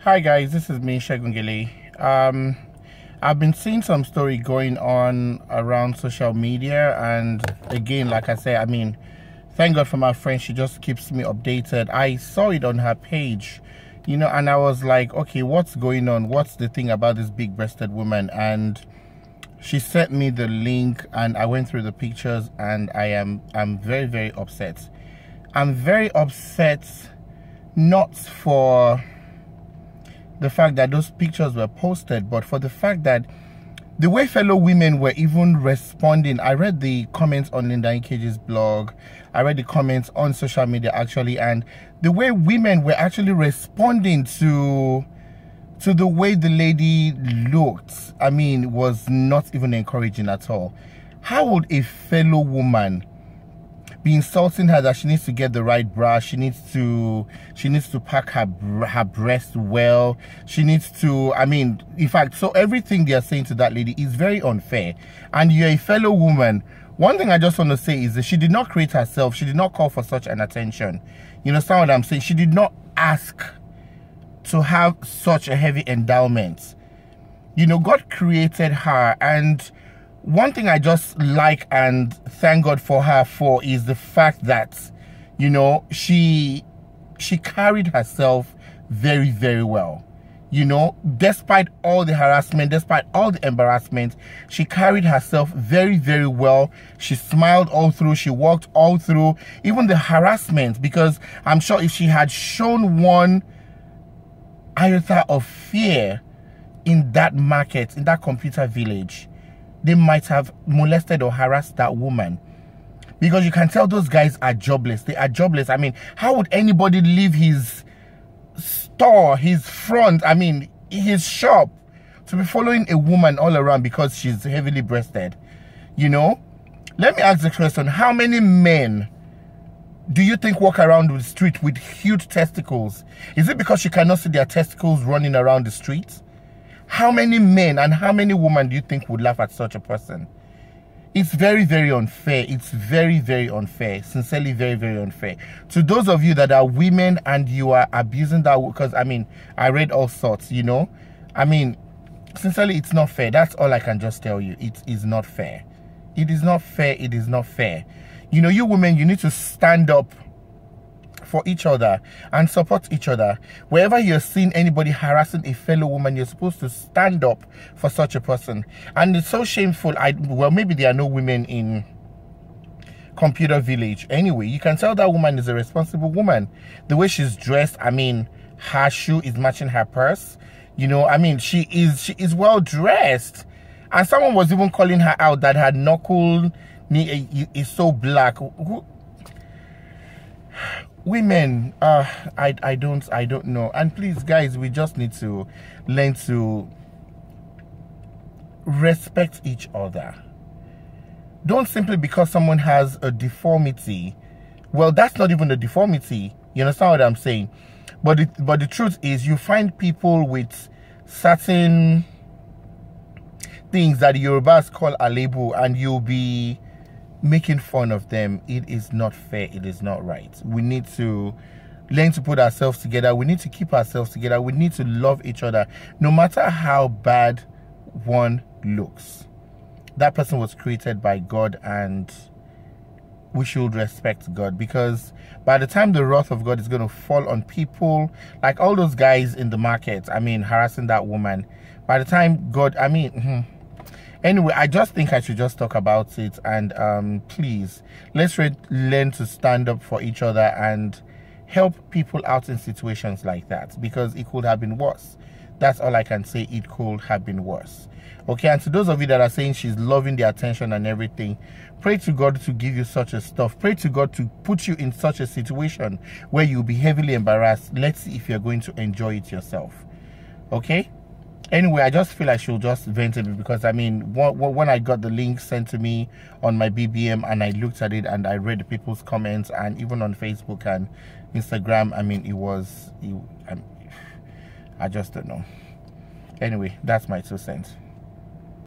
Hi guys, this is me, Shegungele. I've been seeing some story going on around social media, and again, like I said, thank God for my friend. She just keeps me updated. I saw it on her page, and I was like, okay, what's going on? What's the thing about this big-breasted woman? And she sent me the link, and I went through the pictures, and I'm very, very upset. I'm very upset, not for the fact that those pictures were posted, but for the fact that the way fellow women were even responding. I read the comments on Linda Ikeja's blog, I read the comments on social media actually, and the way women were actually responding to the way the lady looked, was not even encouraging at all. How would a fellow woman be insulting her that she needs to get the right bra, she needs to pack her breast well, she needs to, in fact, so everything they are saying to that lady is very unfair. And you're a fellow woman. One thing I just want to say is that she did not create herself, she did not call for such an attention. You understand what I'm saying? She did not ask to have such a heavy endowment. God created her, and one thing I just like and thank God for her for is the fact that, she carried herself very, very well. Despite all the harassment, despite all the embarrassment, she carried herself very, very well. She smiled all through, she walked all through, even the harassment, because I'm sure if she had shown one iota of fear in that market, in that computer village, they might have molested or harassed that woman. Because you can tell those guys are jobless. They are jobless. How would anybody leave his store, his front, his shop, to be following a woman all around because she's heavily breasted? Let me ask the question, how many men do you think walk around the street with huge testicles? Is it because you cannot see their testicles running around the streets? How many men and how many women do you think would laugh at such a person? It's very, very unfair. It's very, very unfair. Sincerely, very, very unfair. To those of you that are women and you are abusing that, because I read all sorts, sincerely, it's not fair. That's all I can just tell you. It is not fair. It is not fair. It is not fair. You women, you need to stand up for each other and support each other. Wherever you're seeing anybody harassing a fellow woman, you're supposed to stand up for such a person. And it's so shameful. Well, maybe there are no women in computer village. Anyway, you can tell that woman is a responsible woman. The way she's dressed, her shoe is matching her purse. She is well dressed. And someone was even calling her out that her knuckle is so black. Women, I don't know. And please, guys, we just need to learn to respect each other. Don't simply because someone has a deformity. Well, that's not even a deformity. You understand what I'm saying? But the truth is, you find people with certain things that the Yorubas call alebu, and you'll be making fun of them. It is not fair. It is not right. We need to learn to put ourselves together. We need to keep ourselves together. We need to love each other, no matter how bad one looks. That person was created by God, and we should respect God, because by the time the wrath of God is going to fall on people, like all those guys in the market, harassing that woman, by the time God, Anyway, I just think I should just talk about it, and please, let's learn to stand up for each other and help people out in situations like that, because it could have been worse. That's all I can say. It could have been worse. Okay, and to those of you that are saying she's loving the attention and everything, pray to God to give you such a stuff. Pray to God to put you in such a situation where you'll be heavily embarrassed. Let's see if you're going to enjoy it yourself. Okay? Anyway, I just feel I should just vent a bit, because when I got the link sent to me on my BBM and I looked at it and I read the people's comments, and even on Facebook and Instagram, I just don't know. Anyway, that's my 2 cents.